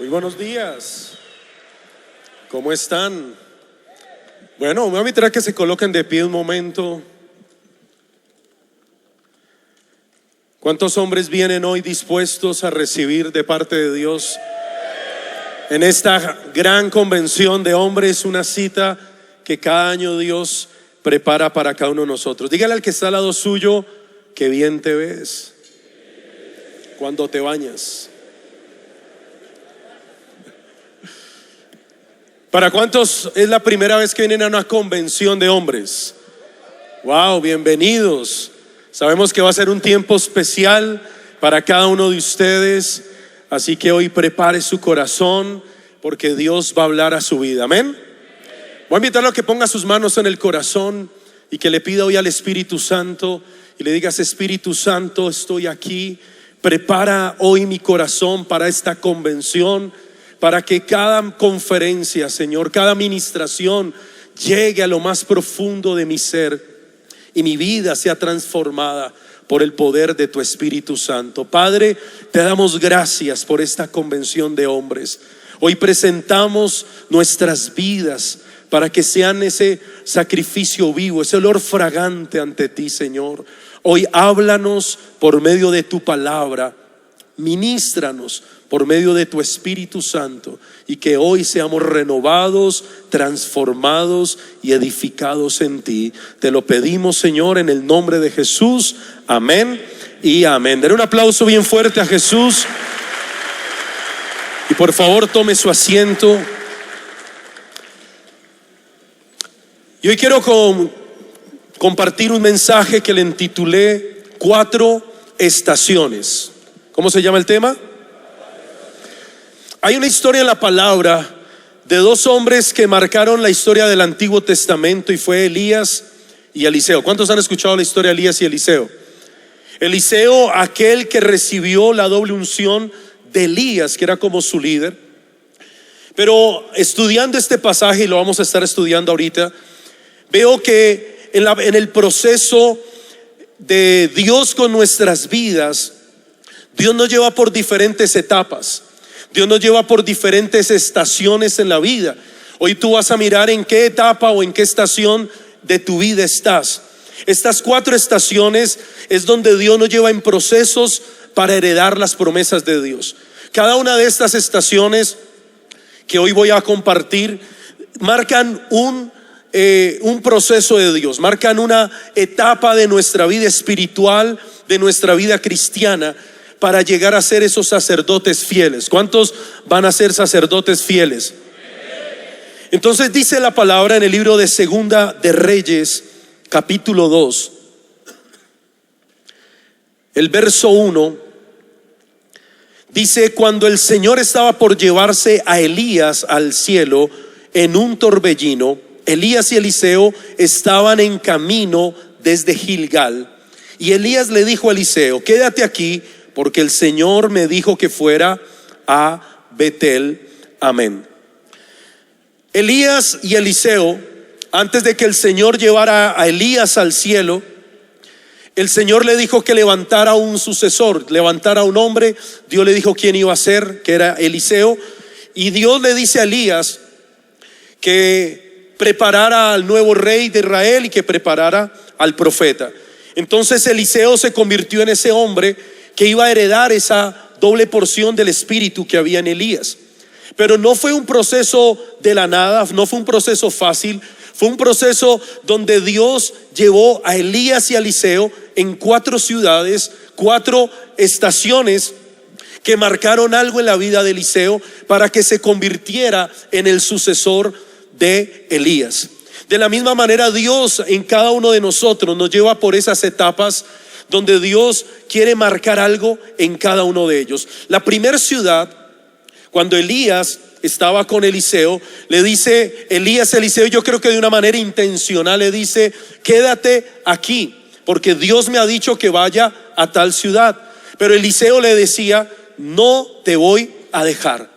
Muy buenos días. ¿Cómo están? Bueno, me voy a invitar a que se coloquen de pie un momento. ¿Cuántos hombres vienen hoy dispuestos a recibir de parte de Dios en esta gran convención de hombres, una cita que cada año Dios prepara para cada uno de nosotros? Dígale al que está al lado suyo: qué bien te ves cuando te bañas. ¿Para cuántos es la primera vez que vienen a una convención de hombres? Wow, bienvenidos. Sabemos que va a ser un tiempo especial para cada uno de ustedes, así que hoy prepare su corazón porque Dios va a hablar a su vida. Amén. Voy a invitarlo a que ponga sus manos en el corazón y que le pida hoy al Espíritu Santo y le digas: Espíritu Santo, estoy aquí. Prepara hoy mi corazón para esta convención, para que cada conferencia, Señor, cada administración llegue a lo más profundo de mi ser y mi vida sea transformada por el poder de tu Espíritu Santo. Padre, te damos gracias por esta convención de hombres. Hoy presentamos nuestras vidas para que sean ese sacrificio vivo, ese olor fragante ante ti, Señor. Hoy háblanos por medio de tu palabra, ministranos por medio de tu Espíritu Santo, y que hoy seamos renovados, transformados y edificados en ti. Te lo pedimos, Señor, en el nombre de Jesús. Amén y amén. Den un aplauso bien fuerte a Jesús. Y por favor tome su asiento. Y hoy quiero compartir un mensaje que le intitulé 4 estaciones. ¿Cómo se llama el tema? Hay una historia en la palabra de 2 hombres que marcaron la historia del Antiguo Testamento, y fue Elías y Eliseo. ¿Cuántos han escuchado la historia de Elías y Eliseo? Eliseo, aquel que recibió la doble unción de Elías, que era como su líder. Pero estudiando este pasaje, y lo vamos a estar estudiando ahorita, veo que en el proceso de Dios con nuestras vidas, Dios nos lleva por diferentes etapas. Dios nos lleva por diferentes estaciones en la vida. Hoy tú vas a mirar en qué etapa o en qué estación de tu vida estás. Estas 4 estaciones es donde Dios nos lleva en procesos para heredar las promesas de Dios. Cada una de estas estaciones que hoy voy a compartir marcan un proceso de Dios, marcan una etapa de nuestra vida espiritual, de nuestra vida cristiana, para llegar a ser esos sacerdotes fieles. ¿Cuántos van a ser sacerdotes fieles? Entonces dice la palabra en el libro de Segunda de Reyes, capítulo 2, el verso 1, dice: cuando el Señor estaba por llevarse a Elías al cielo en un torbellino, Elías y Eliseo estaban en camino desde Gilgal, y Elías le dijo a Eliseo: quédate aquí, porque el Señor me dijo que fuera a Betel. Amén. Elías y Eliseo, antes de que el Señor llevara a Elías al cielo, el Señor le dijo que levantara un sucesor, levantara un hombre. Dios le dijo quién iba a ser, que era Eliseo. Y Dios le dice a Elías que preparara al nuevo rey de Israel y que preparara al profeta. Entonces Eliseo se convirtió en ese hombre que iba a heredar esa doble porción del espíritu que había en Elías. Pero no fue un proceso de la nada, no fue un proceso fácil. Fue un proceso donde Dios llevó a Elías y a Eliseo en 4 ciudades, 4 estaciones que marcaron algo en la vida de Eliseo para que se convirtiera en el sucesor de Elías. De la misma manera, Dios en cada uno de nosotros nos lleva por esas etapas donde Dios quiere marcar algo en cada uno de ellos. La primera ciudad, cuando Elías estaba con Eliseo, le dice Elías a Eliseo, yo creo que de una manera intencional le dice: quédate aquí, porque Dios me ha dicho que vaya a tal ciudad. Pero Eliseo le decía: no te voy a dejar.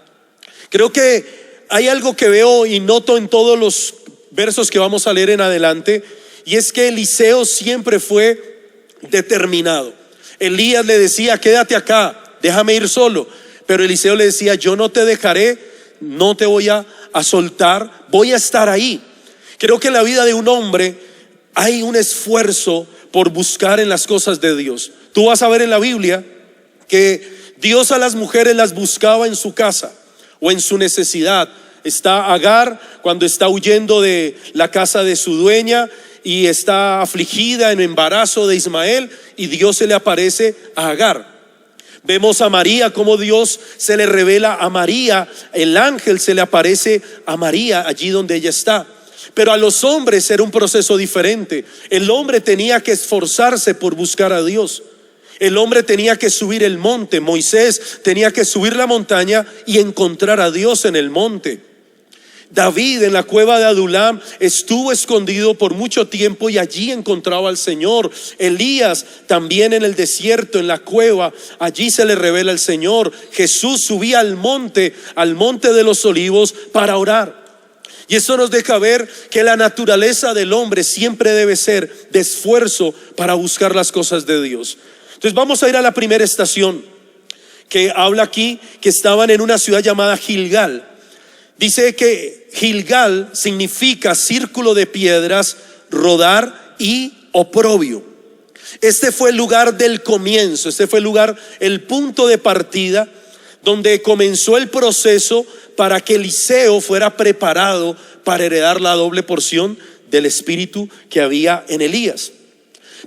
Creo que hay algo que veo y noto en todos los versos que vamos a leer en adelante, y es que Eliseo siempre fue determinado. Elías le decía: quédate acá, déjame ir solo. pero Eliseo le decía: yo no te dejaré, no te voy a soltar, voy a estar ahí. Creo que en la vida de un hombre hay un esfuerzo por buscar en las cosas de Dios. Tú vas a ver en la Biblia que Dios a las mujeres las buscaba en su casa o en su necesidad. Está Agar cuando está huyendo de la casa de su dueña y está afligida en embarazo de Ismael, y Dios se le aparece a Agar. Vemos a María, como Dios se le revela a María, el ángel se le aparece a María allí donde ella está. Pero a los hombres era un proceso diferente. El hombre tenía que esforzarse por buscar a Dios. El hombre tenía que subir el monte. Moisés tenía que subir la montaña y encontrar a Dios en el monte. David en la cueva de Adulam estuvo escondido por mucho tiempo y allí encontraba al Señor. Elías también en el desierto, en la cueva, allí se le revela el Señor. Jesús subía al monte de los olivos para orar. Y eso nos deja ver que la naturaleza del hombre siempre debe ser de esfuerzo para buscar las cosas de Dios. Entonces vamos a ir a la primera estación que habla aquí, que estaban en una ciudad llamada Gilgal. Dice que Gilgal significa círculo de piedras, rodar y oprobio. Este fue el lugar del comienzo, este fue el lugar, el punto de partida donde comenzó el proceso para que Eliseo fuera preparado para heredar la doble porción del espíritu que había en Elías.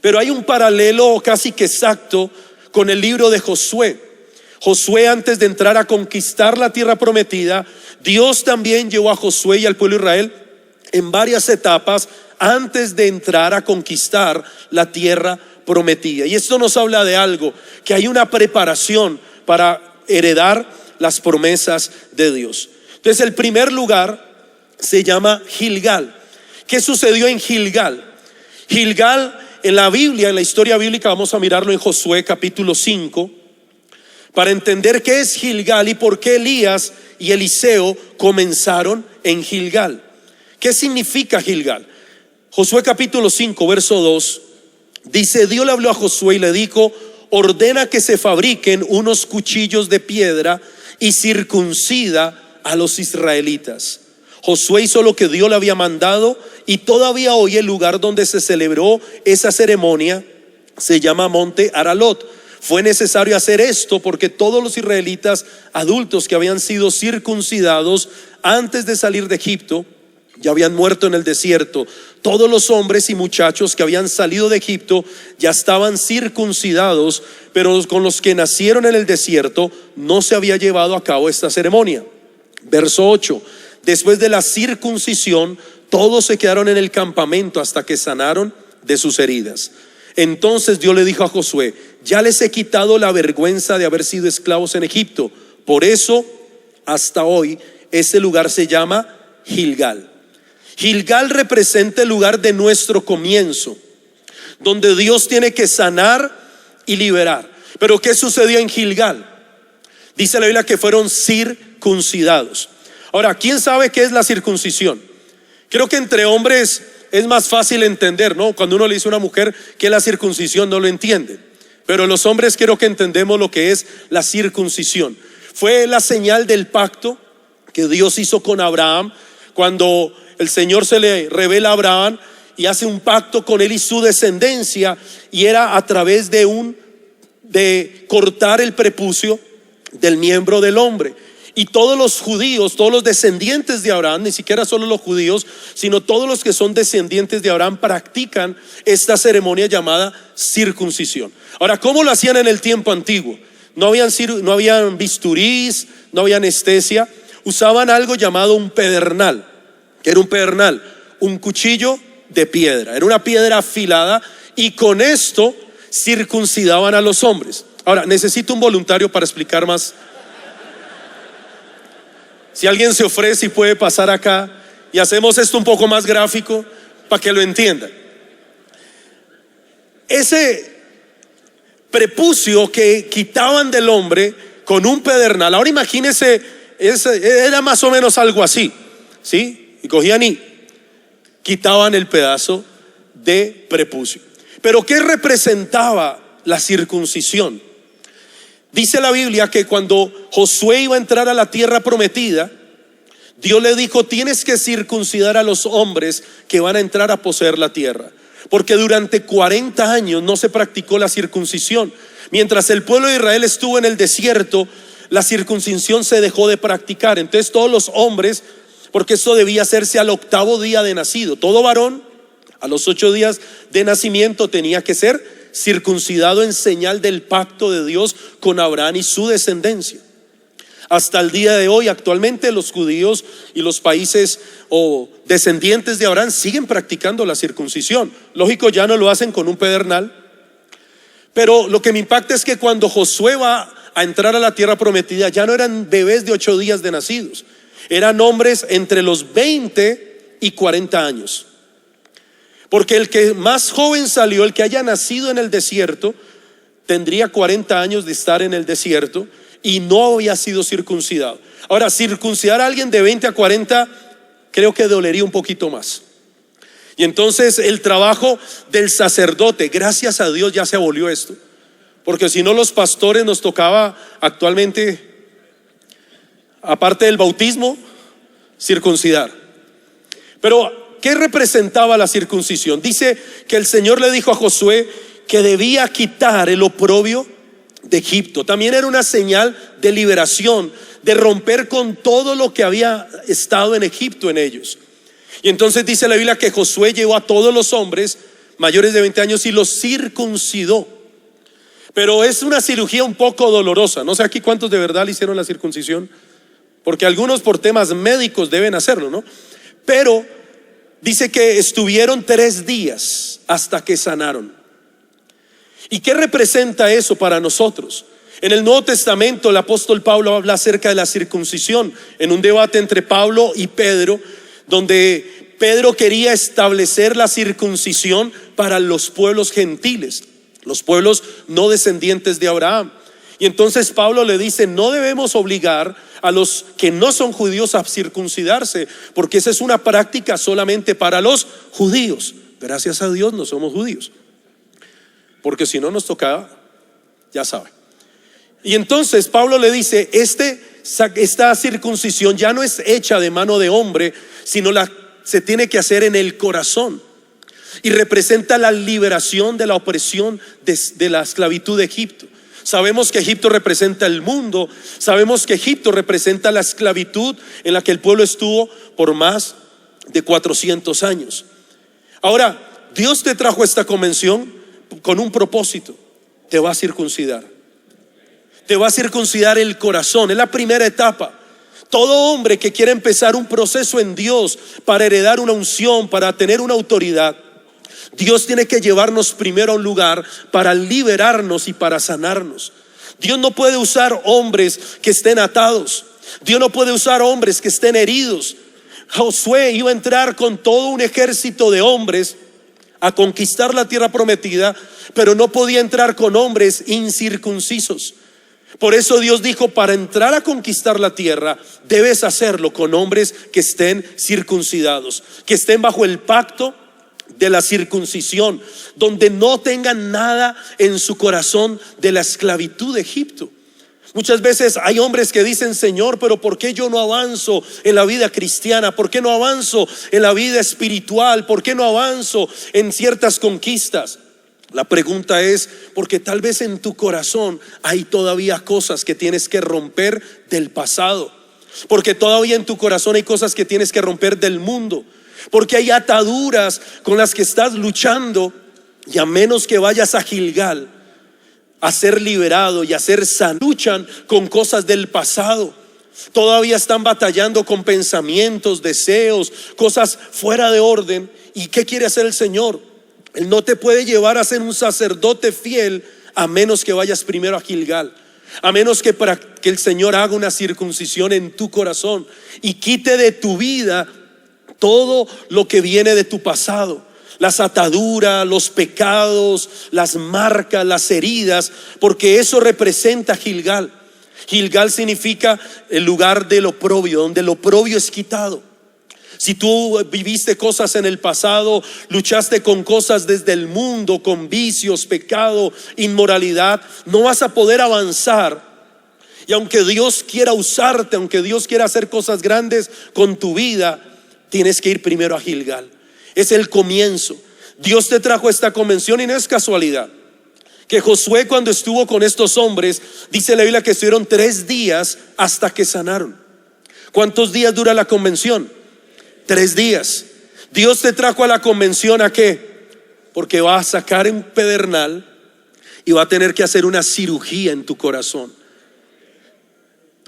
Pero hay un paralelo casi que exacto con el libro de Josué. Josué, antes de entrar a conquistar la tierra prometida, Dios también llevó a Josué y al pueblo de Israel en varias etapas antes de entrar a conquistar la tierra prometida. Y esto nos habla de algo, que hay una preparación para heredar las promesas de Dios. Entonces el primer lugar se llama Gilgal. ¿Qué sucedió en Gilgal? Gilgal en la Biblia, en la historia bíblica, vamos a mirarlo en Josué capítulo 5 para entender qué es Gilgal y por qué Elías y Eliseo comenzaron en Gilgal. ¿Qué significa Gilgal? Josué capítulo 5 verso 2 dice: Dios le habló a Josué y le dijo: ordena que se fabriquen unos cuchillos de piedra y circuncida a los israelitas. Josué hizo lo que Dios le había mandado, y todavía hoy el lugar donde se celebró esa ceremonia se llama Monte Aralot. Fue necesario hacer esto porque todos los israelitas adultos que habían sido circuncidados antes de salir de Egipto ya habían muerto en el desierto. Todos los hombres y muchachos que habían salido de Egipto ya estaban circuncidados, pero con los que nacieron en el desierto no se había llevado a cabo esta ceremonia. Verso 8: después de la circuncisión, todos se quedaron en el campamento hasta que sanaron de sus heridas. Entonces Dios le dijo a Josué: ya les he quitado la vergüenza de haber sido esclavos en Egipto. Por eso hasta hoy ese lugar se llama Gilgal. Gilgal representa el lugar de nuestro comienzo, donde Dios tiene que sanar y liberar. Pero ¿qué sucedió en Gilgal? Dice la Biblia que fueron circuncidados. Ahora, ¿quién sabe qué es la circuncisión? Creo que entre hombres es más fácil entender, ¿no? Cuando uno le dice a una mujer que es la circuncisión, no lo entiende. Pero los hombres creo que entendemos lo que es la circuncisión. Fue la señal del pacto que Dios hizo con Abraham cuando el Señor se le revela a Abraham y hace un pacto con él y su descendencia, y era a través de cortar el prepucio del miembro del hombre. Y todos los judíos, todos los descendientes de Abraham, ni siquiera solo los judíos, sino todos los que son descendientes de Abraham practican esta ceremonia llamada circuncisión. Ahora, ¿cómo lo hacían en el tiempo antiguo? No habían bisturís, no había anestesia. Usaban algo llamado un pedernal. ¿Qué era un pedernal? Un cuchillo de piedra. Era una piedra afilada, y con esto circuncidaban a los hombres. Ahora, necesito un voluntario para explicar más. Si alguien se ofrece y puede pasar acá y hacemos esto un poco más gráfico para que lo entiendan. Ese prepucio que quitaban del hombre con un pedernal, ahora imagínense, era más o menos algo así, ¿sí? Y cogían y quitaban el pedazo de prepucio. Pero ¿qué representaba la circuncisión? Dice la Biblia que cuando Josué iba a entrar a la tierra prometida, Dios le dijo: tienes que circuncidar a los hombres que van a entrar a poseer la tierra, porque durante 40 años no se practicó la circuncisión. Mientras el pueblo de Israel estuvo en el desierto, la circuncisión se dejó de practicar. Entonces todos los hombres, porque esto debía hacerse al 8º día de nacido, todo varón a los 8 días de nacimiento tenía que ser circuncidado en señal del pacto de Dios con Abraham y su descendencia. Hasta el día de hoy, actualmente, los judíos y los países o descendientes de Abraham siguen practicando la circuncisión. Lógico, ya no lo hacen con un pedernal, pero lo que me impacta es que cuando Josué va a entrar a la tierra prometida, ya no eran bebés de 8 días de nacidos, eran hombres entre los 20 y 40 años. Porque el que más joven salió, el que haya nacido en el desierto, tendría 40 años de estar en el desierto y no había sido circuncidado. Ahora, circuncidar a alguien de 20 a 40 creo que dolería un poquito más. Y entonces el trabajo del sacerdote, gracias a Dios ya se abolió esto, porque si no, los pastores nos tocaba actualmente, aparte del bautismo, circuncidar. Pero ¿qué representaba la circuncisión? Dice que el Señor le dijo a Josué que debía quitar el oprobio de Egipto. También era una señal de liberación, de romper con todo lo que había estado en Egipto en ellos. Y entonces dice la Biblia que Josué llevó a todos los hombres mayores de 20 años y los circuncidó. Pero es una cirugía un poco dolorosa. No sé aquí cuántos de verdad le hicieron la circuncisión, porque algunos por temas médicos deben hacerlo, ¿no? Pero dice que estuvieron 3 días hasta que sanaron. ¿Y qué representa eso para nosotros? En el Nuevo Testamento el apóstol Pablo habla acerca de la circuncisión en un debate entre Pablo y Pedro, donde Pedro quería establecer la circuncisión para los pueblos gentiles, los pueblos no descendientes de Abraham. Y entonces Pablo le dice: no debemos obligar a los que no son judíos a circuncidarse, porque esa es una práctica solamente para los judíos. Gracias a Dios no somos judíos, porque si no nos tocaba, ya sabe. Y entonces Pablo le dice: esta circuncisión ya no es hecha de mano de hombre, sino se tiene que hacer en el corazón, y representa la liberación de la opresión de la esclavitud de Egipto. Sabemos que Egipto representa el mundo, sabemos que Egipto representa la esclavitud en la que el pueblo estuvo por más de 400 años. Ahora, Dios te trajo esta convención con un propósito: te va a circuncidar. Te va a circuncidar el corazón. Es la primera etapa. Todo hombre que quiere empezar un proceso en Dios para heredar una unción, para tener una autoridad, Dios tiene que llevarnos primero a un lugar para liberarnos y para sanarnos. Dios no puede usar hombres que estén atados. Dios no puede usar hombres que estén heridos. Josué iba a entrar con todo un ejército de hombres a conquistar la tierra prometida, pero no podía entrar con hombres incircuncisos. Por eso Dios dijo: para entrar a conquistar la tierra debes hacerlo con hombres que estén circuncidados, que estén bajo el pacto de la circuncisión, donde no tengan nada en su corazón de la esclavitud de Egipto. Muchas veces hay hombres que dicen: Señor, pero ¿por qué yo no avanzo en la vida cristiana? ¿Por qué no avanzo en la vida espiritual? ¿Por qué no avanzo en ciertas conquistas? La pregunta es porque tal vez en tu corazón hay todavía cosas que tienes que romper del pasado, porque todavía en tu corazón hay cosas que tienes que romper del mundo, porque hay ataduras con las que estás luchando, y a menos que vayas a Gilgal a ser liberado y a ser sanado, luchan con cosas del pasado. Todavía están batallando con pensamientos, deseos, cosas fuera de orden. ¿Y qué quiere hacer el Señor? Él no te puede llevar a ser un sacerdote fiel a menos que vayas primero a Gilgal, a menos que el Señor haga una circuncisión en tu corazón y quite de tu vida todo lo que viene de tu pasado, las ataduras, los pecados, las marcas, las heridas, porque eso representa Gilgal. Gilgal significa el lugar del oprobio, donde el oprobio es quitado. Si tú viviste cosas en el pasado, luchaste con cosas desde el mundo, con vicios, pecado, inmoralidad, no vas a poder avanzar. Y aunque Dios quiera usarte, aunque Dios quiera hacer cosas grandes con tu vida, tienes que ir primero a Gilgal. Es el comienzo. Dios te trajo a esta convención y no es casualidad que Josué, cuando estuvo con estos hombres, dice la Biblia que estuvieron 3 días hasta que sanaron. ¿Cuántos días dura la convención? 3 días. Dios te trajo a la convención, ¿a qué? Porque va a sacar un pedernal y va a tener que hacer una cirugía en tu corazón.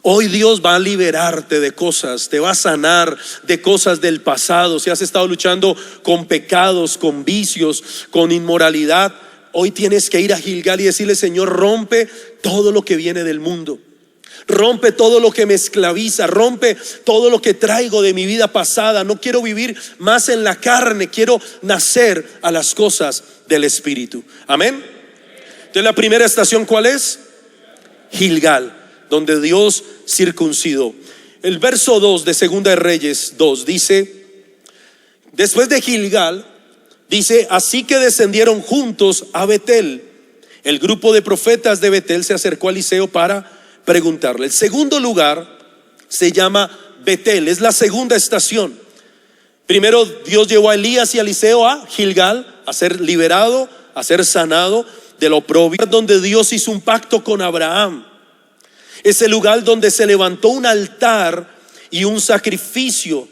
Hoy Dios va a liberarte de cosas, te va a sanar de cosas del pasado. Si has estado luchando con pecados, con vicios, con inmoralidad, hoy tienes que ir a Gilgal y decirle: Señor, rompe todo lo que viene del mundo. Rompe todo lo que me esclaviza, rompe todo lo que traigo de mi vida pasada. No quiero vivir más en la carne, quiero nacer a las cosas del Espíritu. Amén. Entonces, la primera estación, ¿cuál es? Gilgal, donde Dios circuncidó. El verso 2 de Segunda de Reyes 2 dice: después de Gilgal, dice, así que descendieron juntos a Betel. El grupo de profetas de Betel se acercó a Eliseo para preguntarle. El segundo lugar se llama Betel, es la segunda estación. Primero Dios llevó a Elías y a Eliseo a Gilgal, a ser liberado, a ser sanado de lo oprobio, donde Dios hizo un pacto con Abraham. Es el lugar donde se levantó un altar y un sacrificio.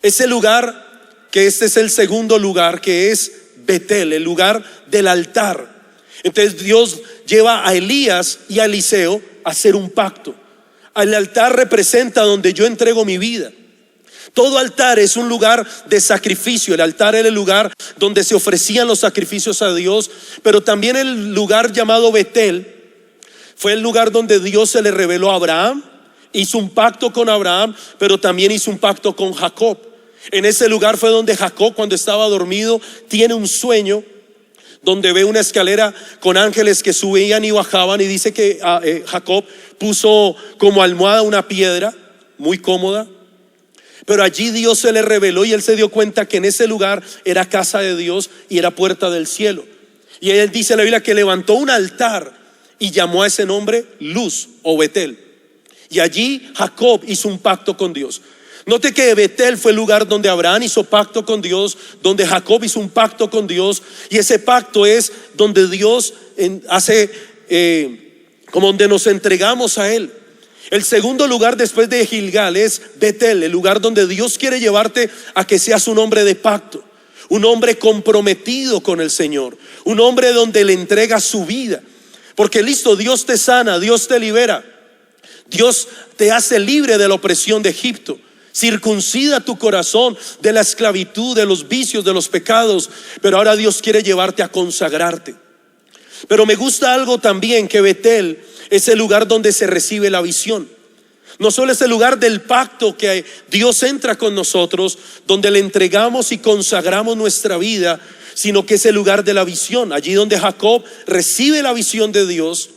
Ese lugar, que este es el segundo lugar, que es Betel, el lugar del altar. Entonces Dios lleva a Elías y a Eliseo a hacer un pacto. El altar representa donde yo entrego mi vida. Todo altar es un lugar de sacrificio. El altar era el lugar donde se ofrecían los sacrificios a Dios. Pero también el lugar llamado Betel fue el lugar donde Dios se le reveló a Abraham. Hizo un pacto con Abraham, pero también hizo un pacto con Jacob. En ese lugar fue donde Jacob, cuando estaba dormido, tiene un sueño donde ve una escalera con ángeles que subían y bajaban, y dice que Jacob puso como almohada una piedra muy cómoda. Pero allí Dios se le reveló y él se dio cuenta que en ese lugar era casa de Dios y era puerta del cielo. Y él dice en la Biblia que levantó un altar y llamó a ese nombre Luz o Betel. Y allí Jacob hizo un pacto con Dios. Note que Betel fue el lugar donde Abraham hizo pacto con Dios, donde Jacob hizo un pacto con Dios, y ese pacto es donde Dios hace como donde nos entregamos a Él. El segundo lugar después de Gilgal es Betel, el lugar donde Dios quiere llevarte a que seas un hombre de pacto, un hombre comprometido con el Señor, un hombre donde le entrega su vida. Porque listo, Dios te sana, Dios te libera, Dios te hace libre de la opresión de Egipto. Circuncida tu corazón de la esclavitud, de los vicios, de los pecados. Pero ahora Dios quiere llevarte a consagrarte. Pero me gusta algo también, que Betel es el lugar donde se recibe la visión. No solo es el lugar del pacto que Dios entra con nosotros, donde le entregamos y consagramos nuestra vida, sino que es el lugar de la visión. Allí donde Jacob recibe la visión de Dios,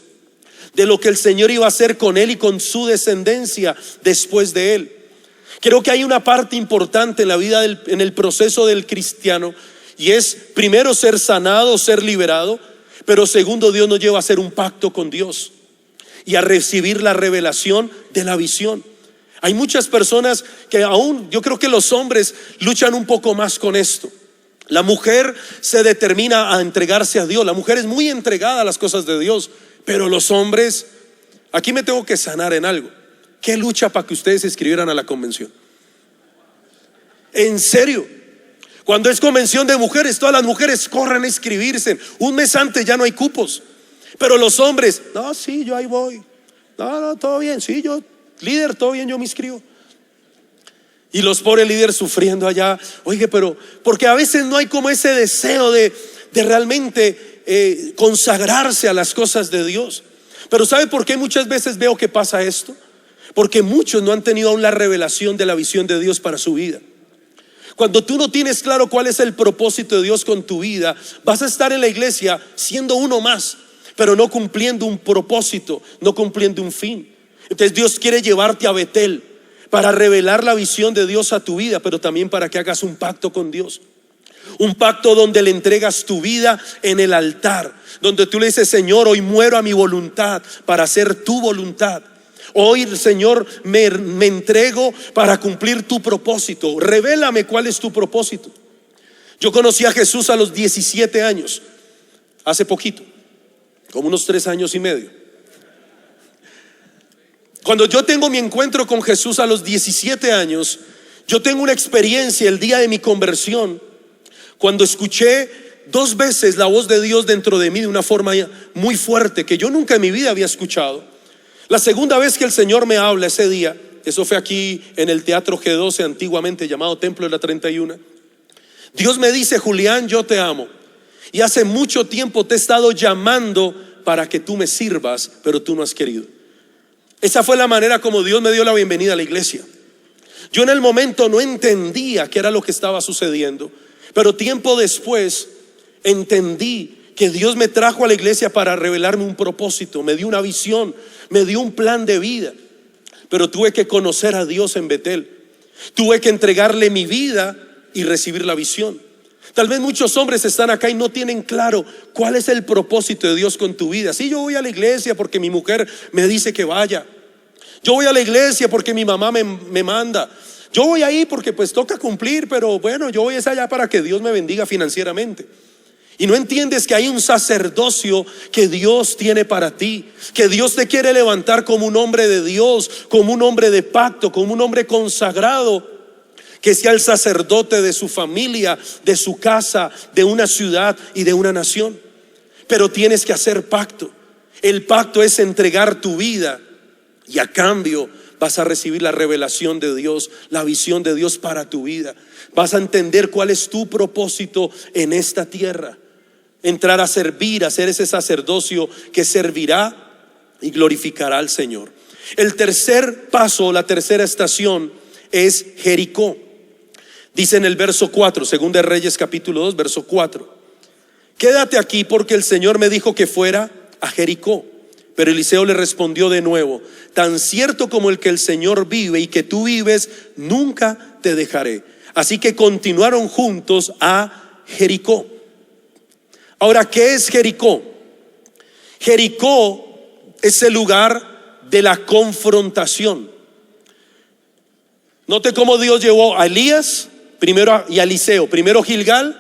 de lo que el Señor iba a hacer con él y con su descendencia después de él. Creo que hay una parte importante en la vida en el proceso del cristiano, y es primero ser sanado, ser liberado, pero segundo, Dios nos lleva a hacer un pacto con Dios y a recibir la revelación de la visión. Hay muchas personas que aún, yo creo que los hombres luchan un poco más con esto. La mujer se determina a entregarse a Dios, la mujer es muy entregada a las cosas de Dios, pero los hombres, aquí me tengo que sanar en algo. ¿Qué lucha para que ustedes se inscribieran a la convención? En serio, cuando es convención de mujeres, todas las mujeres corren a inscribirse. Un mes antes ya no hay cupos. Pero los hombres, no, sí, yo ahí voy. No, todo bien, sí, yo, líder, todo bien, yo me inscribo. Y los pobres líderes sufriendo allá. Oye, pero, porque a veces no hay como ese deseo de realmente consagrarse a las cosas de Dios. Pero ¿sabe por qué muchas veces veo que pasa esto? Porque muchos no han tenido aún la revelación de la visión de Dios para su vida. Cuando tú no tienes claro cuál es el propósito de Dios con tu vida, vas a estar en la iglesia siendo uno más, pero no cumpliendo un propósito, no cumpliendo un fin. Entonces Dios quiere llevarte a Betel, para revelar la visión de Dios a tu vida, pero también para que hagas un pacto con Dios. Un pacto donde le entregas tu vida en el altar, donde tú le dices: Señor, hoy muero a mi voluntad para hacer tu voluntad. Hoy, Señor, me entrego para cumplir tu propósito. Revélame cuál es tu propósito. Yo conocí a Jesús a los 17 años, hace poquito, como unos 3 años y medio. Cuando yo tengo mi encuentro con Jesús a los 17 años, yo tengo una experiencia el día de mi conversión, cuando escuché 2 veces la voz de Dios dentro de mí de una forma muy fuerte que yo nunca en mi vida había escuchado. La segunda vez que el Señor me habla ese día, eso fue aquí en el Teatro G12, antiguamente llamado Templo de la 31. Dios me dice: Julián, yo te amo y hace mucho tiempo te he estado llamando para que tú me sirvas, pero tú no has querido. Esa fue la manera como Dios me dio la bienvenida a la iglesia. Yo en el momento no entendía qué era lo que estaba sucediendo, pero tiempo después entendí que Dios me trajo a la iglesia para revelarme un propósito, me dio una visión, me dio un plan de vida. Pero tuve que conocer a Dios en Betel, tuve que entregarle mi vida y recibir la visión. Tal vez muchos hombres están acá y no tienen claro cuál es el propósito de Dios con tu vida. Sí, yo voy a la iglesia porque mi mujer me dice que vaya. Yo voy a la iglesia porque mi mamá me manda. Yo voy ahí porque pues toca cumplir, pero bueno, yo voy allá para que Dios me bendiga financieramente. Y no entiendes que hay un sacerdocio que Dios tiene para ti, que Dios te quiere levantar como un hombre de Dios, como un hombre de pacto, como un hombre consagrado, que sea el sacerdote de su familia, de su casa, de una ciudad y de una nación. Pero tienes que hacer pacto. El pacto es entregar tu vida y a cambio vas a recibir la revelación de Dios, la visión de Dios para tu vida. Vas a entender cuál es tu propósito en esta tierra. Entrar a servir, a ser ese sacerdocio que servirá y glorificará al Señor. El tercer paso, la tercera estación es Jericó. Dice en el verso 4, Segunda de Reyes capítulo 2, verso 4: quédate aquí porque el Señor me dijo que fuera a Jericó. Pero Eliseo le respondió de nuevo: tan cierto como el que el Señor vive y que tú vives, nunca te dejaré. Así que continuaron juntos a Jericó. Ahora, ¿qué es Jericó? Jericó es el lugar de la confrontación. Note cómo Dios llevó a Elías primero y a Eliseo, primero Gilgal,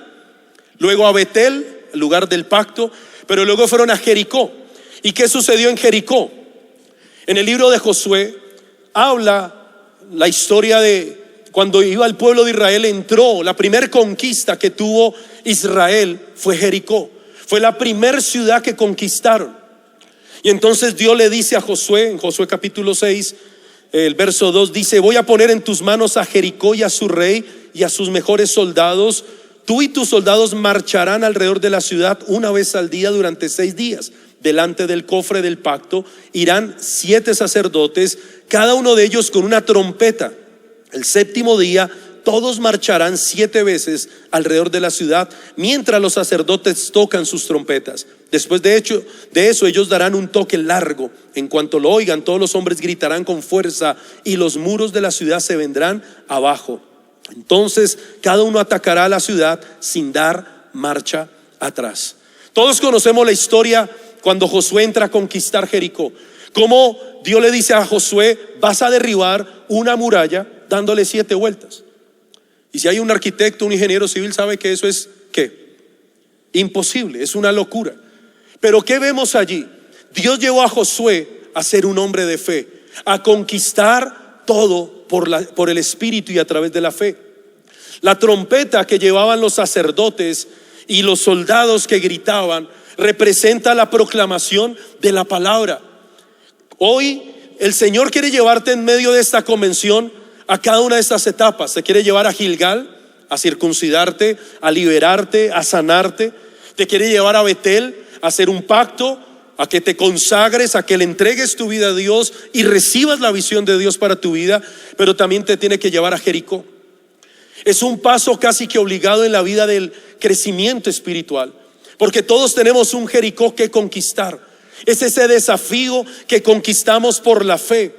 luego a Betel, el lugar del pacto, pero luego fueron a Jericó. ¿Y qué sucedió en Jericó? En el libro de Josué habla la historia de cuando iba el pueblo de Israel, entró. La primera conquista que tuvo Israel fue Jericó. Fue la primera ciudad que conquistaron. Y entonces Dios le dice a Josué, en Josué capítulo 6, el verso 2 dice: voy a poner en tus manos a Jericó y a su rey y a sus mejores soldados. Tú y tus soldados marcharán alrededor de la ciudad una vez al día durante 6 días. Delante del cofre del pacto irán 7 sacerdotes, cada uno de ellos con una trompeta. El 7º día todos marcharán 7 veces alrededor de la ciudad, mientras los sacerdotes tocan sus trompetas. Después de eso ellos darán un toque largo. En cuanto lo oigan, todos los hombres gritarán con fuerza y los muros de la ciudad se vendrán abajo. Entonces cada uno atacará a la ciudad sin dar marcha atrás. Todos conocemos la historia cuando Josué entra a conquistar Jericó. Como Dios le dice a Josué: vas a derribar una muralla dándole 7 vueltas. Y si hay un arquitecto, un ingeniero civil, sabe que eso es ¿qué? Imposible, es una locura. Pero ¿qué vemos allí? Dios llevó a Josué a ser un hombre de fe, a conquistar todo por el Espíritu y a través de la fe. La trompeta que llevaban los sacerdotes y los soldados que gritaban representa la proclamación de la palabra. Hoy el Señor quiere llevarte en medio de esta convención a cada una de estas etapas. Te quiere llevar a Gilgal, a circuncidarte, a liberarte, a sanarte. Te quiere llevar a Betel, a hacer un pacto, a que te consagres, a que le entregues tu vida a Dios y recibas la visión de Dios para tu vida. Pero también te tiene que llevar a Jericó. Es un paso casi que obligado en la vida del crecimiento espiritual, porque todos tenemos un Jericó que conquistar. Es ese desafío que conquistamos por la fe.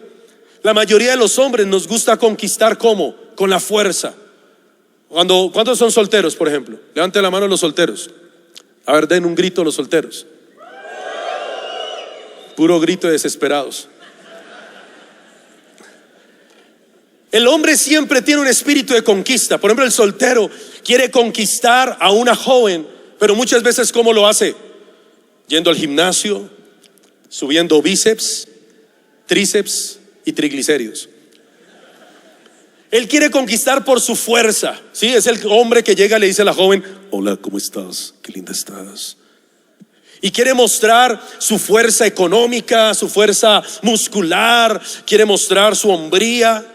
La mayoría de los hombres nos gusta conquistar, ¿cómo? Con la fuerza. ¿Cuántos son solteros, por ejemplo? Levanten la mano los solteros. A ver, den un grito los solteros. Puro grito de desesperados. El hombre siempre tiene un espíritu de conquista. Por ejemplo, el soltero quiere conquistar a una joven, pero muchas veces ¿cómo lo hace? Yendo al gimnasio, subiendo bíceps, tríceps y triglicéridos. Él quiere conquistar por su fuerza. Sí, es el hombre que llega y le dice a la joven: hola, ¿cómo estás? Qué linda estás. Y quiere mostrar su fuerza económica, su fuerza muscular, quiere mostrar su hombría.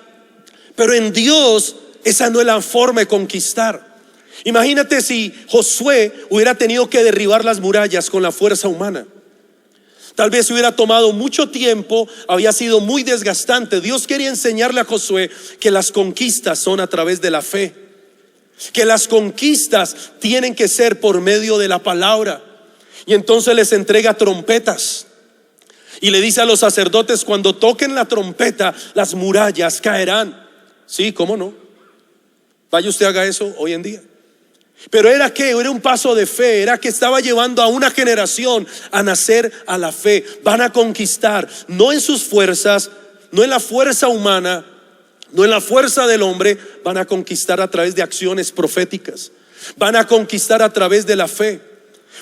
Pero en Dios esa no es la forma de conquistar. Imagínate si Josué hubiera tenido que derribar las murallas con la fuerza humana. Tal vez hubiera tomado mucho tiempo, había sido muy desgastante. Dios quería enseñarle a Josué que las conquistas son a través de la fe, que las conquistas tienen que ser por medio de la palabra. Y entonces les entrega trompetas y le dice a los sacerdotes: cuando toquen la trompeta, las murallas caerán. Sí, ¿cómo no? Vaya usted, haga eso hoy en día. Pero era que era un paso de fe, era que estaba llevando a una generación a nacer a la fe. Van a conquistar, no en sus fuerzas, no en la fuerza humana, no en la fuerza del hombre. Van a conquistar a través de acciones proféticas. Van a conquistar a través de la fe.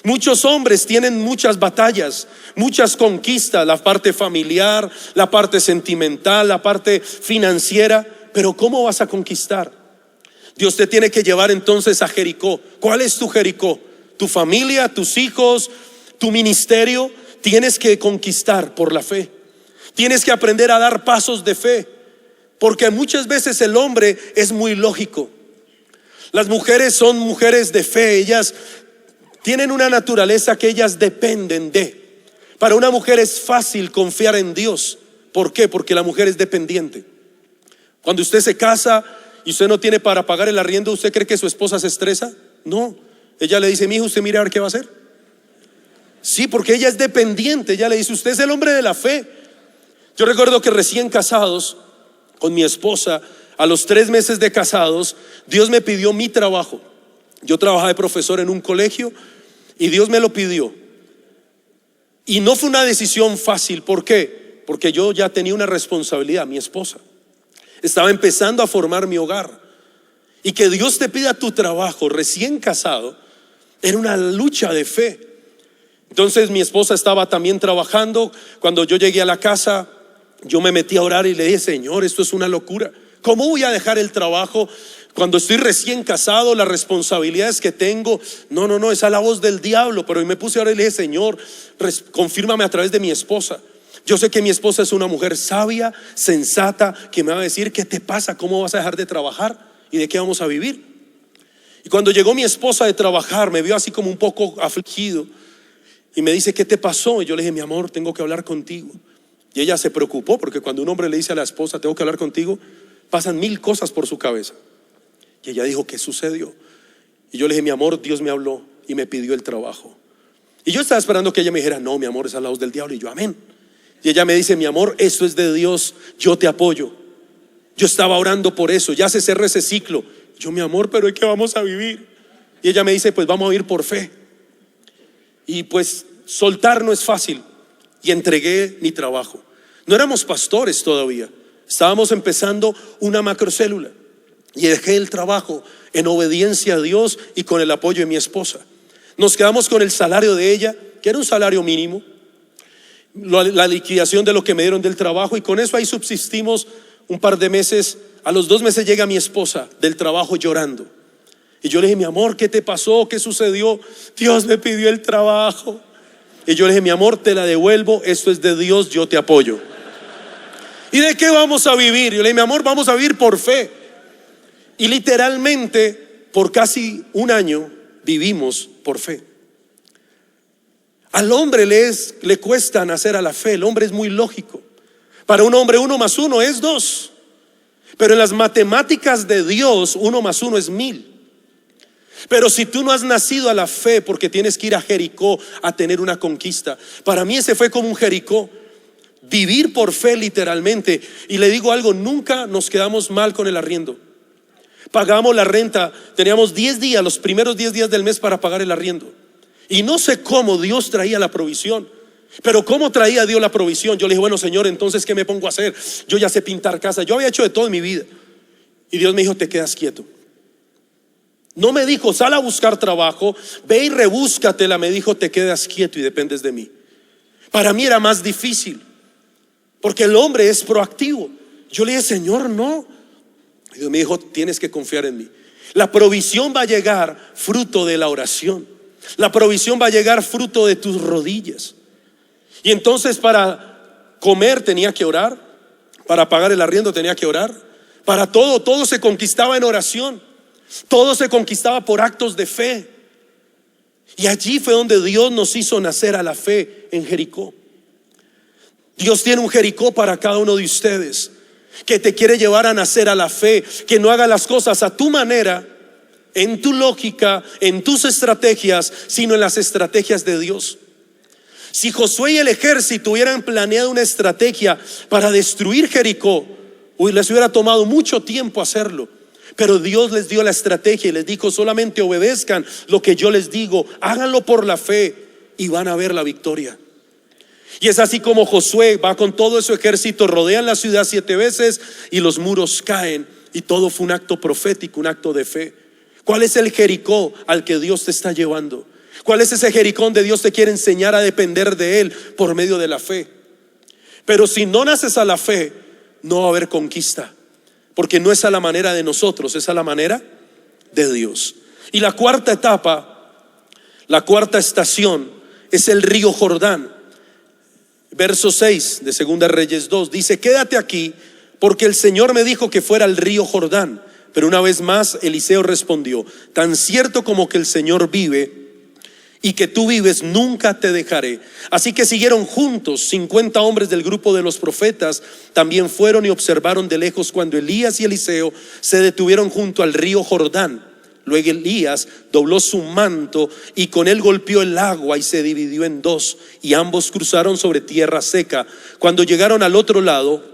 Muchos hombres tienen muchas batallas, muchas conquistas, la parte familiar, la parte sentimental, la parte financiera. Pero ¿cómo vas a conquistar? Dios te tiene que llevar entonces a Jericó. ¿Cuál es tu Jericó? Tu familia, tus hijos, tu ministerio. Tienes que conquistar por la fe. Tienes que aprender a dar pasos de fe, porque muchas veces el hombre es muy lógico. Las mujeres son mujeres de fe. Ellas tienen una naturaleza que ellas dependen de. Para una mujer es fácil confiar en Dios. ¿Por qué? Porque la mujer es dependiente. Cuando usted se casa y usted no tiene para pagar el arriendo, ¿usted cree que su esposa se estresa? No. Ella le dice: mi hijo, usted mire a ver qué va a hacer. Sí, porque ella es dependiente. Ella le dice: usted es el hombre de la fe. Yo recuerdo que recién casados con mi esposa, a los 3 meses de casados, Dios me pidió mi trabajo. Yo trabajaba de profesor en un colegio y Dios me lo pidió. Y no fue una decisión fácil. ¿Por qué? Porque yo ya tenía una responsabilidad, mi esposa. Estaba empezando a formar mi hogar. Y que Dios te pida tu trabajo recién casado era una lucha de fe. Entonces mi esposa estaba también trabajando. Cuando yo llegué a la casa, yo me metí a orar y le dije: Señor, esto es una locura. ¿Cómo voy a dejar el trabajo cuando estoy recién casado? Las responsabilidades que tengo. No, esa es la voz del diablo. Pero me puse a orar y le dije: Señor, confírmame a través de mi esposa. Yo sé que mi esposa es una mujer sabia, sensata, que me va a decir: ¿qué te pasa? ¿Cómo vas a dejar de trabajar? ¿Y de qué vamos a vivir? Y cuando llegó mi esposa de trabajar, me vio así como un poco afligido y me dice: ¿qué te pasó? Y yo le dije: mi amor, tengo que hablar contigo. Y ella se preocupó, porque cuando un hombre le dice a la esposa: tengo que hablar contigo, pasan 1000 cosas por su cabeza. Y ella dijo: ¿qué sucedió? Y yo le dije: mi amor, Dios me habló y me pidió el trabajo. Y yo estaba esperando que ella me dijera: no, mi amor, esa es la voz del diablo. Y yo: amén. Y ella me dice: mi amor, eso es de Dios, yo te apoyo. Yo estaba orando por eso, ya se cerró ese ciclo. Yo: mi amor, pero ¿de qué vamos a vivir? Y ella me dice: pues vamos a vivir por fe. Y pues soltar no es fácil. Y entregué mi trabajo. No éramos pastores todavía, estábamos empezando una macrocélula. Y dejé el trabajo en obediencia a Dios y con el apoyo de mi esposa. Nos quedamos con el salario de ella, que era un salario mínimo, la liquidación de lo que me dieron del trabajo, y con eso ahí subsistimos un par de meses. A los 2 meses llega mi esposa del trabajo llorando. Y yo le dije: mi amor, ¿qué te pasó? ¿Qué sucedió? Dios me pidió el trabajo. Y yo le dije: mi amor, te la devuelvo, esto es de Dios, yo te apoyo. ¿Y de qué vamos a vivir? Yo le dije: mi amor, vamos a vivir por fe. Y literalmente por casi un año vivimos por fe. Al hombre le cuesta nacer a la fe. El hombre es muy lógico. Para un hombre 1 más 1 es 2. Pero en las matemáticas de Dios 1 más 1 es 1000. Pero si tú no has nacido a la fe, porque tienes que ir a Jericó a tener una conquista. Para mí ese fue como un Jericó. vivir por fe literalmente. Y le digo algo, nunca nos quedamos mal con el arriendo. Pagamos la renta, teníamos 10 días, los primeros 10 días del mes para pagar el arriendo. Y no sé cómo Dios traía la provisión, pero cómo traía Dios la provisión. Yo le dije, bueno, Señor, entonces ¿qué me pongo a hacer? Yo ya sé pintar casa, yo había hecho de todo en mi vida. Y Dios me dijo, te quedas quieto. No me dijo, sal a buscar trabajo, ve y rebúscatela. Me dijo, te quedas quieto y dependes de mí. Para mí era más difícil, porque el hombre es proactivo. Yo le dije, Señor, no. Y Dios me dijo, tienes que confiar en mí. La provisión va a llegar fruto de la oración. La provisión va a llegar fruto de tus rodillas. Y entonces para comer tenía que orar, para pagar el arriendo tenía que orar, para todo se conquistaba en oración, todo se conquistaba por actos de fe. Y allí fue donde Dios nos hizo nacer a la fe, en Jericó. Dios tiene un Jericó para cada uno de ustedes, que te quiere llevar a nacer a la fe, que no haga las cosas a tu manera, en tu lógica, en tus estrategias, sino en las estrategias de Dios. Si Josué y el ejército hubieran planeado una estrategia para destruir Jericó, les hubiera tomado mucho tiempo hacerlo. Pero Dios les dio la estrategia y les dijo, solamente obedezcan lo que yo les digo, háganlo por la fe y van a ver la victoria. Y es así como Josué va con todo su ejército, rodean la ciudad 7 veces y los muros caen, y todo fue un acto profético, un acto de fe. ¿Cuál es el Jericó al que Dios te está llevando? ¿Cuál es ese Jericó donde Dios te quiere enseñar a depender de Él por medio de la fe? Pero si no naces a la fe, no va a haber conquista, porque no es a la manera de nosotros, es a la manera de Dios. Y la cuarta etapa, la cuarta estación, es el río Jordán. Verso 6 de Segunda Reyes 2 dice, quédate aquí, porque el Señor me dijo que fuera al río Jordán. Pero una vez más Eliseo respondió, tan cierto como que el Señor vive y que tú vives, nunca te dejaré. Así que siguieron juntos. 50 hombres del grupo de los profetas también fueron y observaron de lejos cuando Elías y Eliseo se detuvieron junto al río Jordán. Luego Elías dobló su manto y con él golpeó el agua y se dividió en dos, y ambos cruzaron sobre tierra seca. Cuando llegaron al otro lado,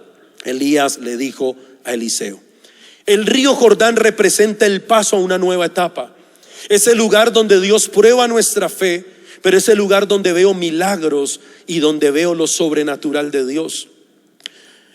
Elías le dijo a Eliseo. El río Jordán representa el paso a una nueva etapa. Es el lugar donde Dios prueba nuestra fe, pero es el lugar donde veo milagros y donde veo lo sobrenatural de Dios.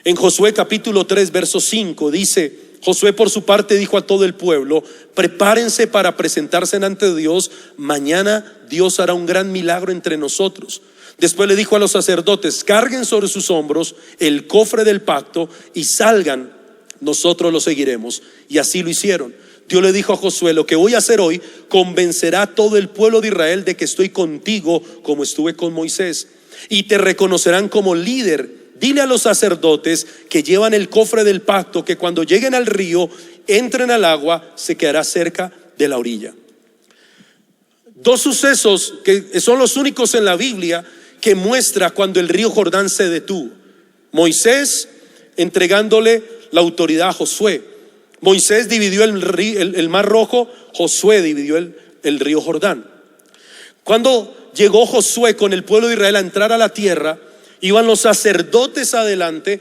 En Josué capítulo 3 verso 5 dice, Josué por su parte dijo a todo el pueblo, prepárense para presentarse ante Dios, mañana Dios hará un gran milagro entre nosotros. Después le dijo a los sacerdotes, carguen sobre sus hombros el cofre del pacto y salgan, nosotros lo seguiremos. Y así lo hicieron. Dios le dijo a Josué, lo que voy a hacer hoy convencerá a todo el pueblo de Israel de que estoy contigo como estuve con Moisés, y te reconocerán como líder. Dile a los sacerdotes que llevan el cofre del pacto que cuando lleguen al río, entren al agua, se quedará cerca de la orilla. Dos sucesos que son los únicos en la Biblia que muestra cuando el río Jordán se detuvo. Moisés entregándole la autoridad a Josué. Moisés dividió el mar rojo, Josué dividió el río Jordán. Cuando llegó Josué con el pueblo de Israel a entrar a la tierra, iban los sacerdotes adelante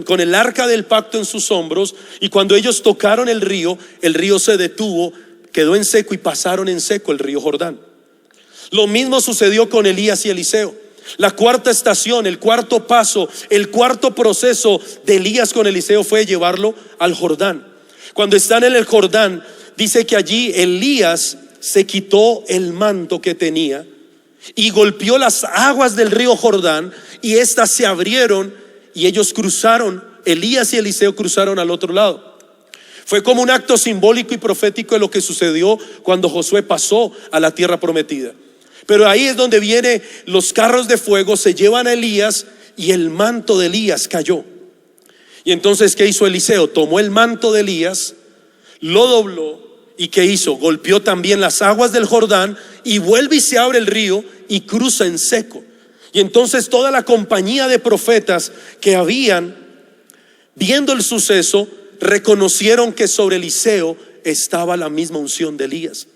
con el arca del pacto en sus hombros, y cuando ellos tocaron el río se detuvo, quedó en seco y pasaron en seco el río Jordán. Lo mismo sucedió con Elías y Eliseo. La cuarta estación, el cuarto paso, el cuarto proceso de Elías con Eliseo fue llevarlo al Jordán. Cuando están en el Jordán, dice que allí Elías se quitó el manto que tenía y golpeó las aguas del río Jordán, y éstas se abrieron y ellos cruzaron, Elías y Eliseo cruzaron al otro lado. Fue como un acto simbólico y profético de lo que sucedió cuando Josué pasó a la tierra prometida. Pero ahí es donde vienen los carros de fuego, se llevan a Elías y el manto de Elías cayó. Y entonces, ¿qué hizo Eliseo? Tomó el manto de Elías, lo dobló, y ¿qué hizo? Golpeó también las aguas del Jordán, y vuelve y se abre el río y cruza en seco. Y entonces toda la compañía de profetas que habían, viendo el suceso, reconocieron que sobre Eliseo estaba la misma unción de Elías,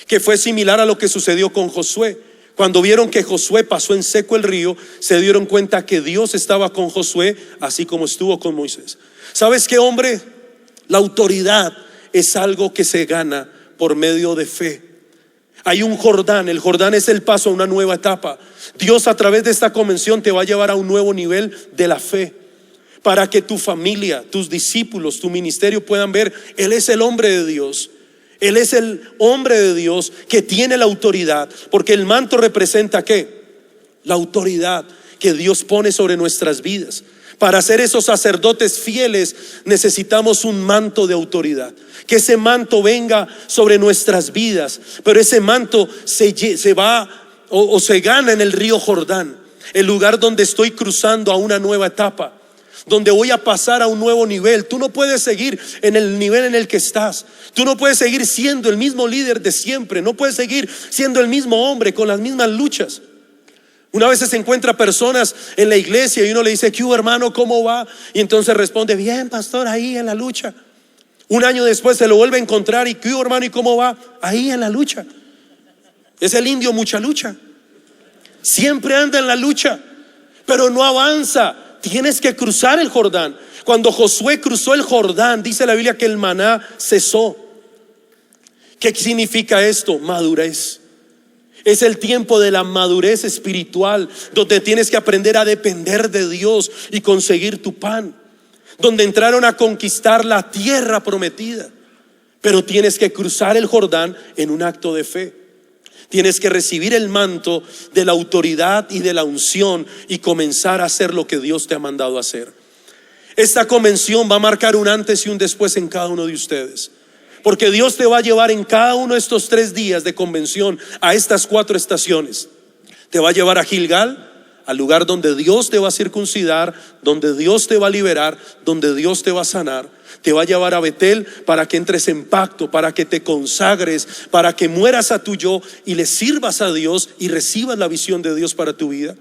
que fue similar a lo que sucedió con Josué. Cuando vieron que Josué pasó en seco el río, se dieron cuenta que Dios estaba con Josué, así como estuvo con Moisés. ¿Sabes qué, hombre? La autoridad es algo que se gana por medio de fe. Hay un Jordán, el Jordán es el paso a una nueva etapa. Dios a través de esta convención te va a llevar a un nuevo nivel de la fe, para que tu familia, tus discípulos, tu ministerio puedan ver, Él es el hombre de Dios. Él es el hombre de Dios que tiene la autoridad, porque el manto representa ¿qué? La autoridad que Dios pone sobre nuestras vidas. Para ser esos sacerdotes fieles necesitamos un manto de autoridad. Que ese manto venga sobre nuestras vidas, pero ese manto se va o se gana en el río Jordán, el lugar donde estoy cruzando a una nueva etapa, donde voy a pasar a un nuevo nivel. Tú no puedes seguir en el nivel en el que estás. Tú no puedes seguir siendo el mismo líder de siempre. No puedes seguir siendo el mismo hombre con las mismas luchas. Una vez se encuentra personas en la iglesia y uno le dice: ¿qué hubo, hermano? ¿Cómo va? Y entonces responde: bien, pastor, ahí en la lucha. Un año después se lo vuelve a encontrar y: ¿qué hubo, hermano? ¿Y cómo va? Ahí en la lucha. Es el indio mucha lucha. Siempre anda en la lucha, pero no avanza. Tienes que cruzar el Jordán. Cuando Josué cruzó el Jordán, dice la Biblia que el maná cesó. ¿Qué significa esto? Madurez. Es el tiempo de la madurez espiritual, donde tienes que aprender a depender de Dios y conseguir tu pan, donde entraron a conquistar la tierra prometida. Pero tienes que cruzar el Jordán en un acto de fe. Tienes que recibir el manto de la autoridad y de la unción y comenzar a hacer lo que Dios te ha mandado a hacer. Esta convención va a marcar un antes y un después en cada uno de ustedes, porque Dios te va a llevar en cada uno de estos 3 días de convención a estas 4 estaciones. Te va a llevar a Gilgal, al lugar donde Dios te va a circuncidar, donde Dios te va a liberar, donde Dios te va a sanar. Te va a llevar a Betel para que entres en pacto, para que te consagres, para que mueras a tu yo y le sirvas a Dios y recibas la visión de Dios para tu vida.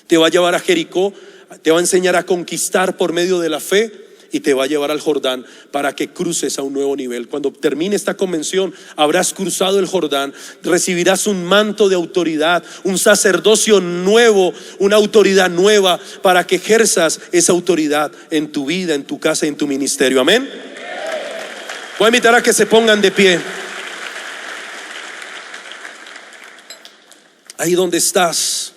Te va a llevar a Jericó, te va a enseñar a conquistar por medio de la fe, y te va a llevar al Jordán para que cruces a un nuevo nivel. Cuando termine esta convención, habrás cruzado el Jordán, recibirás un manto de autoridad, un sacerdocio nuevo, una autoridad nueva, para que ejerzas esa autoridad en tu vida, en tu casa y en tu ministerio. Amén. Voy a invitar a que se pongan de pie. Ahí donde estás.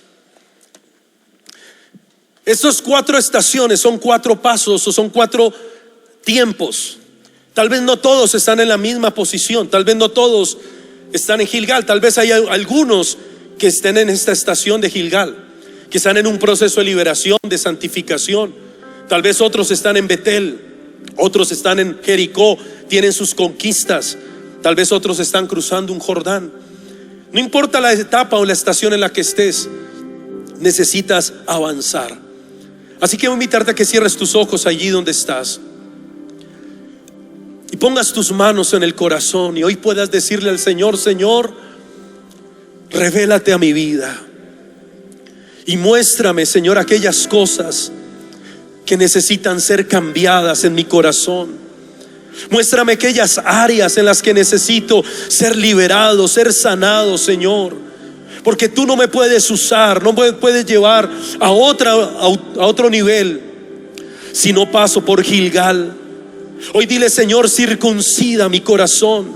Estas 4 estaciones son 4 pasos o son 4 tiempos. Tal vez no todos están en la misma posición, tal vez no todos están en Gilgal, tal vez hay algunos que estén en esta estación de Gilgal, que están en un proceso de liberación, de santificación. Tal vez otros están en Betel, otros están en Jericó, tienen sus conquistas. Tal vez otros están cruzando un Jordán. No importa la etapa o la estación en la que estés, necesitas avanzar. Así que voy a invitarte a que cierres tus ojos allí donde estás y pongas tus manos en el corazón, y hoy puedas decirle al Señor: Señor, revélate a mi vida y muéstrame, Señor, aquellas cosas que necesitan ser cambiadas en mi corazón. Muéstrame aquellas áreas en las que necesito ser liberado, ser sanado, Señor. Porque tú no me puedes usar, no me puedes llevar a otro nivel si no paso por Gilgal. Hoy dile: Señor, circuncida mi corazón.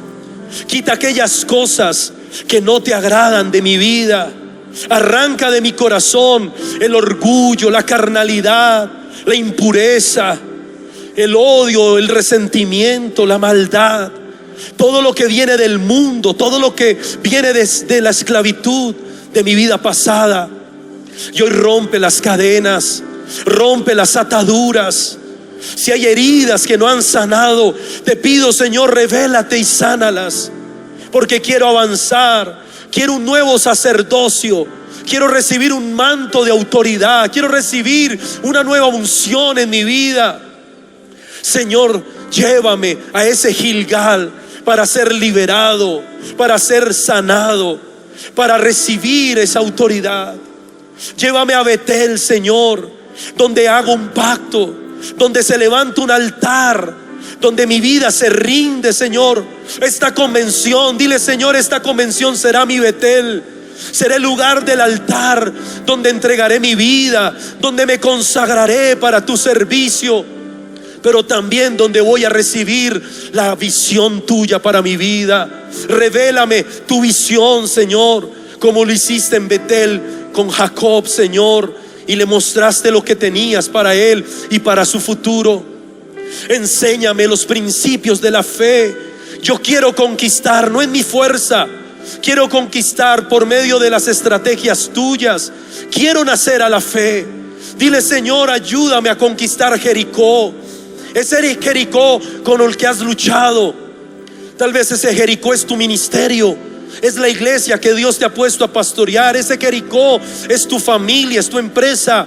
Quita aquellas cosas que no te agradan de mi vida. Arranca de mi corazón el orgullo, la carnalidad, la impureza, el odio, el resentimiento, la maldad. Todo lo que viene del mundo, todo lo que viene de la esclavitud de mi vida pasada. Y hoy rompe las cadenas, rompe las ataduras. Si hay heridas que no han sanado, te pido, Señor, revélate y sánalas, porque quiero avanzar, quiero un nuevo sacerdocio, quiero recibir un manto de autoridad, quiero recibir una nueva unción en mi vida. Señor, llévame a ese Gilgal para ser liberado, para ser sanado, para recibir esa autoridad. Llévame a Betel, Señor, donde hago un pacto, donde se levanta un altar, donde mi vida se rinde, Señor. Esta convención, dile: Señor, esta convención será mi Betel. Será el lugar del altar donde entregaré mi vida, donde me consagraré para tu servicio, pero también donde voy a recibir la visión tuya para mi vida. Revélame tu visión, Señor, como lo hiciste en Betel con Jacob, Señor, y le mostraste lo que tenías para él y para su futuro. Enséñame los principios de la fe. Yo quiero conquistar, no en mi fuerza. Quiero conquistar por medio de las estrategias tuyas. Quiero nacer a la fe. Dile: Señor, ayúdame a conquistar Jericó. Ese Jericó con el que has luchado. Tal vez ese Jericó es tu ministerio, es la iglesia que Dios te ha puesto a pastorear. Ese Jericó es tu familia, es tu empresa.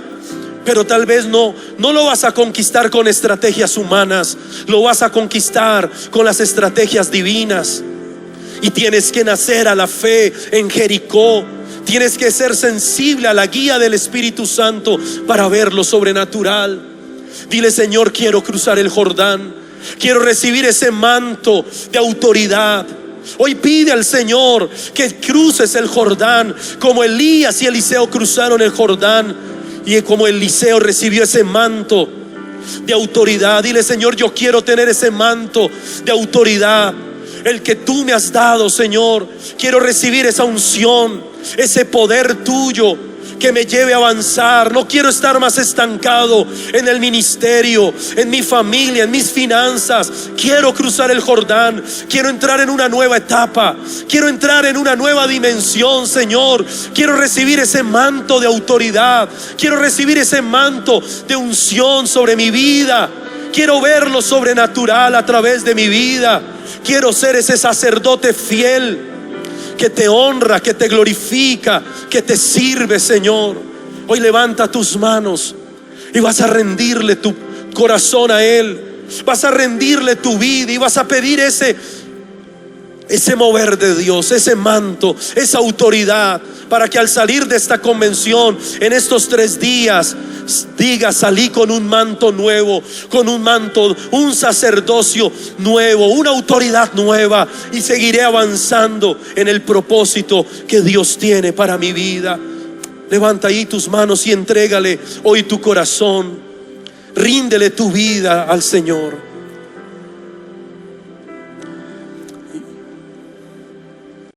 Pero tal vez no lo vas a conquistar con estrategias humanas, lo vas a conquistar con las estrategias divinas. Y tienes que nacer a la fe en Jericó. Tienes que ser sensible a la guía del Espíritu Santo para ver lo sobrenatural. Dile: Señor, quiero cruzar el Jordán. Quiero recibir ese manto de autoridad. Hoy pide al Señor que cruces el Jordán como Elías y Eliseo cruzaron el Jordán, y como Eliseo recibió ese manto de autoridad. Dile: Señor, yo quiero tener ese manto de autoridad, el que tú me has dado, Señor. Quiero recibir esa unción, ese poder tuyo que me lleve a avanzar. No quiero estar más estancado en el ministerio, en mi familia, en mis finanzas. Quiero cruzar el Jordán. Quiero entrar en una nueva etapa. Quiero entrar en una nueva dimensión, Señor. Quiero recibir ese manto de autoridad. Quiero recibir ese manto de unción sobre mi vida. Quiero ver lo sobrenatural a través de mi vida. Quiero ser ese sacerdote fiel que te honra, que te glorifica, que te sirve, Señor. Hoy levanta tus manos y vas a rendirle tu corazón a Él. Vas a rendirle tu vida y vas a pedir ese mover de Dios, ese manto, esa autoridad, para que al salir de esta convención en estos 3 días diga: salí con un manto nuevo, con un manto, un sacerdocio nuevo, una autoridad nueva, y seguiré avanzando en el propósito que Dios tiene para mi vida. Levanta ahí tus manos y entrégale hoy tu corazón. Ríndele tu vida al Señor.